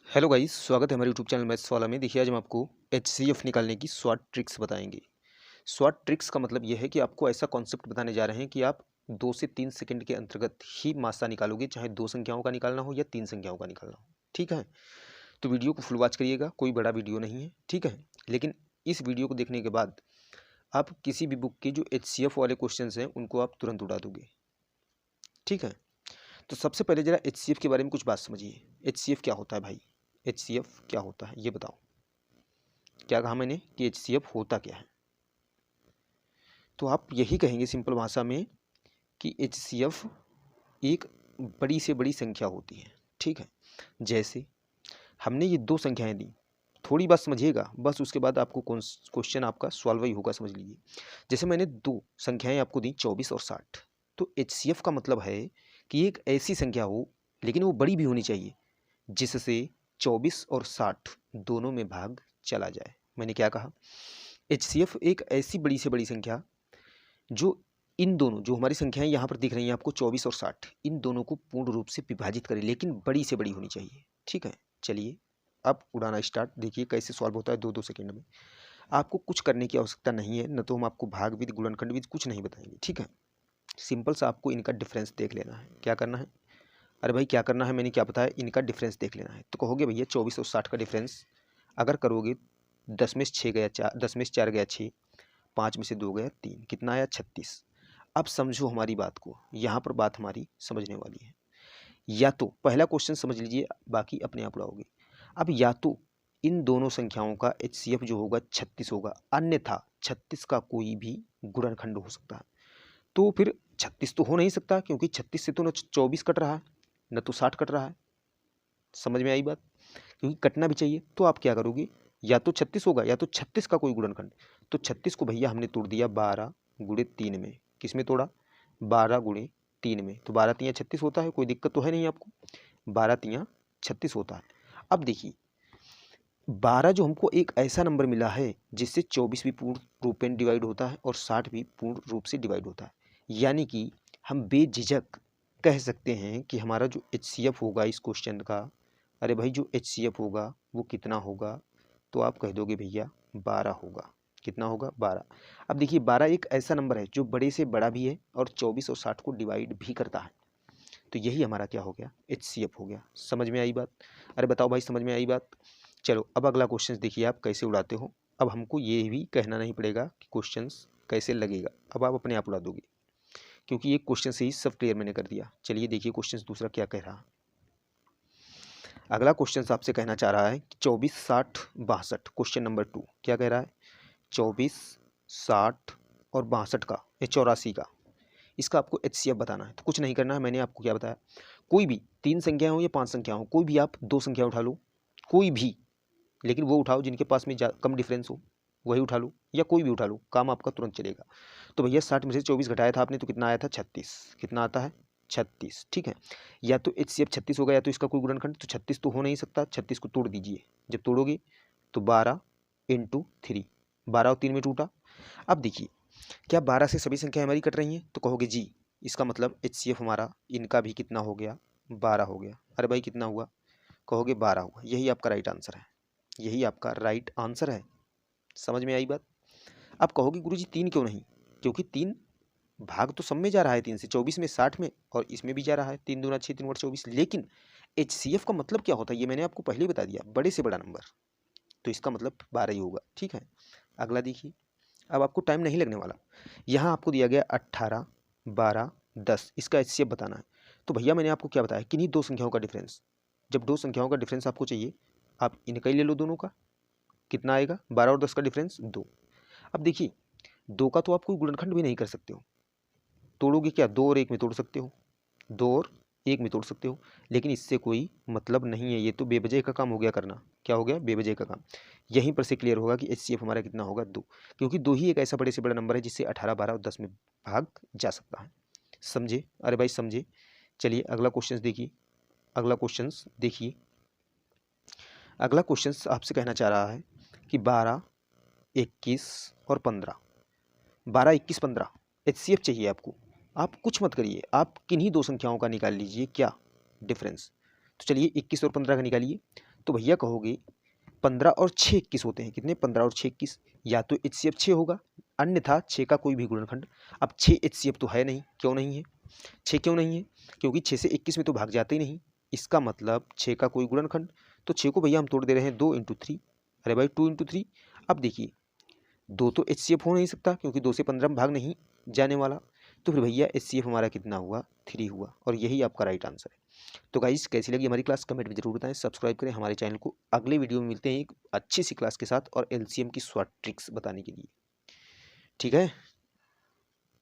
Hello guys, स्वागत है हमारे यूट्यूब चैनल मैथ्स वाला में। देखिए आज हम आपको एचसीएफ निकालने की शॉर्ट ट्रिक्स बताएंगे। शॉर्ट ट्रिक्स का मतलब यह है कि आपको ऐसा कॉन्सेप्ट बताने जा रहे हैं कि आप 2 से 3 सेकंड के अंतर्गत ही मात्रा निकालोगे, चाहे 2 संख्याओं का निकालना हो या 3 संख्याओं का निकालना हो। ठीक है, तो वीडियो को फुल वॉच करिएगा, कोई बड़ा वीडियो नहीं है। ठीक है, लेकिन इस वीडियो को देखने के बाद आप किसी भी बुक के जो एचसीएफ वाले क्वेश्चन हैं उनको आप तुरंत उड़ा दोगे। ठीक है, तो सबसे पहले जरा एचसीएफ के बारे में कुछ बात समझिए। एचसीएफ क्या होता है भाई? एचसीएफ क्या होता है ये बताओ। क्या कहा मैंने कि एचसीएफ होता क्या है? तो आप यही कहेंगे सिंपल भाषा में कि एचसीएफ एक बड़ी से बड़ी संख्या होती है। ठीक है, जैसे हमने ये 2 संख्याएं दी, थोड़ी बात समझिएगा, बस उसके बाद आपको क्वेश्चन आपका सॉल्व ही होगा, समझ लीजिए। जैसे मैंने 2 संख्याएं आपको दी 24 और 60, तो एचसीएफ का मतलब है कि एक ऐसी संख्या हो, लेकिन वो बड़ी भी होनी चाहिए, जिससे 24 और 60 दोनों में भाग चला जाए। मैंने क्या कहा? एचसीएफ एक ऐसी बड़ी से बड़ी संख्या जो इन दोनों जो हमारी संख्याएं यहाँ पर दिख रही हैं आपको 24 और 60, इन दोनों को पूर्ण रूप से विभाजित करे, लेकिन बड़ी से बड़ी होनी चाहिए। ठीक है, चलिए अब उड़ाना स्टार्ट। देखिए कैसे सॉल्व होता है 2-2 सेकेंड में। आपको कुछ करने की आवश्यकता नहीं है, न तो हम आपको भाग विधि गुणनखंड विधि कुछ नहीं बताएंगे। ठीक है, सिंपल सा आपको इनका डिफरेंस देख लेना है। क्या करना है? अरे भाई क्या करना है, मैंने क्या बताया, इनका डिफरेंस देख लेना है। तो कहोगे भैया 24 और 60 का डिफरेंस अगर करोगे, 10 में से 6 गया 4, 10 में से 4 गया 6, 5 में से 2 गया 3, कितना आया 36। अब समझो हमारी बात को, यहाँ पर बात हमारी समझने वाली है। या तो पहला क्वेश्चन समझ लीजिए, बाकी अपने आप उड़ाओगे। अब या तो इन दोनों संख्याओं का एचसीएफ जो होगा 36 होगा, अन्यथा 36 का कोई भी गुणनखंड हो सकता है। तो फिर 36 तो हो नहीं सकता, क्योंकि 36 से तो न 24 कट रहा है न तो 60 कट रहा है। समझ में आई बात? क्योंकि कटना भी चाहिए, तो आप क्या करोगे, या तो 36 होगा या तो 36 का कोई गुणनखंड। तो 36 को भैया हमने तोड़ दिया 12 गुणे 3 में। किस में तोड़ा? 12 गुणे 3 में। तो 12 तियाँ 36 होता है, कोई दिक्कत तो है नहीं आपको। 12 तियाँ 36 होता है। अब देखिए 12 जो हमको एक ऐसा नंबर मिला है जिससे 24 भी पूर्ण रूप में डिवाइड होता है और 60 भी पूर्ण रूप से डिवाइड होता है। यानी कि हम बेझिझक कह सकते हैं कि हमारा जो एचसीएफ होगा इस क्वेश्चन का, अरे भाई जो एचसीएफ होगा वो कितना होगा? तो आप कह दोगे भैया 12 होगा। कितना होगा? 12। अब देखिए 12 एक ऐसा नंबर है जो बड़े से बड़ा भी है और 24 और 60 को डिवाइड भी करता है। तो यही हमारा क्या हो गया? एचसीएफ हो गया। समझ में आई बात? अरे बताओ भाई, समझ में आई बात? चलो अब अगला क्वेश्चन देखिए आप कैसे उड़ाते हो। अब हमको ये भी कहना नहीं पड़ेगा कि क्वेश्चंस कैसे लगेगा, अब आप अपने आप उड़ा दोगे, क्योंकि एक क्वेश्चन से ही सब क्लियर मैंने कर दिया। चलिए देखिए क्वेश्चन दूसरा क्या कह रहा है। अगला क्वेश्चन आपसे कहना चाह रहा है कि 24, 60, 62। क्वेश्चन नंबर 2 क्या कह रहा है? 24, 60 और 62 का, ये 84 का, इसका आपको एचसीएफ बताना है। तो कुछ नहीं करना है, मैंने आपको क्या बताया, कोई भी 3 संख्या हो या 5 संख्या हो, कोई भी आप 2 संख्या उठा लो, कोई भी, लेकिन वो उठाओ जिनके पास में कम डिफरेंस हो, वही उठा लो, या कोई भी उठा लो, काम आपका तुरंत चलेगा। तो भैया 60 में से 24 घटाया था आपने, तो कितना आया था? 36। कितना आता है? 36। ठीक है, या तो एचसीएफ 36 होगा या तो इसका कोई गुणनखंड। तो 36 तो हो नहीं सकता, 36 को तोड़ दीजिए। जब तोड़ोगे तो 12 इंटू 3, 12 और 3 में टूटा। अब देखिए क्या 12 से सभी संख्या हमारी कट रही हैं? तो कहोगे जी, इसका मतलब एचसीएफ हमारा इनका भी कितना हो गया? 12 हो गया। अरे भाई कितना हुआ? कहोगे 12 हुआ। यही आपका राइट आंसर है, यही आपका राइट आंसर है। समझ में आई बात? आप कहोगे गुरुजी 3 क्यों नहीं? क्योंकि 3 भाग तो सब में जा रहा है, 3 से 24 में, 60 में, और इसमें भी जा रहा है। 3 दूना 6, 3 बटा 24। लेकिन एचसीएफ का मतलब क्या होता है ये मैंने आपको पहले ही बता दिया, बड़े से बड़ा नंबर। तो इसका मतलब 12 ही होगा। ठीक है, अगला देखिए। अब आपको टाइम नहीं लगने वाला। यहाँ आपको दिया गया 18, 12, 10, इसका एचसीएफ बताना है। तो भैया मैंने आपको क्या बताया, किन्हीं 2 संख्याओं का डिफरेंस। जब 2 संख्याओं का डिफरेंस आपको चाहिए, आप इनका ही ले लो दोनों का। कितना आएगा? 12 और 10 का डिफरेंस 2। अब देखिए 2 का तो आप कोई गुणनखंड भी नहीं कर सकते हो। तोड़ोगे क्या? 2 और 1 में तोड़ सकते हो, 2 और 1 में तोड़ सकते हो, लेकिन इससे कोई मतलब नहीं है। ये तो बेवजह का काम हो गया करना। क्या हो गया? बेवजह का काम। यहीं पर से क्लियर होगा कि एचसीएफ हमारा कितना होगा? 2, क्योंकि 2 ही एक ऐसा बड़े से बड़ा नंबर है जिससे 18, 12 और 10 में भाग जा सकता है। समझे? अरे भाई समझे। चलिए अगला क्वेश्चन देखिए। अगला क्वेश्चन देखिए। अगला क्वेश्चन आपसे कहना चाह रहा है कि 12, 21 और 15, 12, 21, 15 एचसीएफ चाहिए आपको। आप कुछ मत करिए, आप किन्हीं 2 संख्याओं का निकाल लीजिए क्या डिफरेंस। तो चलिए 21 और 15 का निकालिए। तो भैया कहोगे 15 और 6 21 होते हैं। कितने? 15 और 6 21। या तो HCF 6 होगा, अन्यथा 6 का कोई भी गुणनखंड। अब 6 HCF तो है नहीं। क्यों नहीं है? 6 क्यों नहीं है? क्योंकि 6 से 21 में तो भाग जाते ही नहीं। इसका मतलब 6 का कोई गुणनखंड। तो 6 को भैया हम तोड़ दे रहे हैं 2 × 3। अरे भाई 2 × 3। अब देखिए 2 तो HCF हो नहीं सकता, क्योंकि 2 से 15 में भाग नहीं जाने वाला। तो फिर भैया HCF हमारा कितना हुआ? 3 हुआ। और यही आपका राइट आंसर है। तो गाइस कैसी लगी हमारी क्लास? कमेंट में जरूर बताएं। सब्सक्राइब करें हमारे चैनल को। अगले वीडियो में मिलते हैं एक अच्छी सी क्लास के साथ और LCM की शॉर्ट ट्रिक्स बताने के लिए। ठीक है।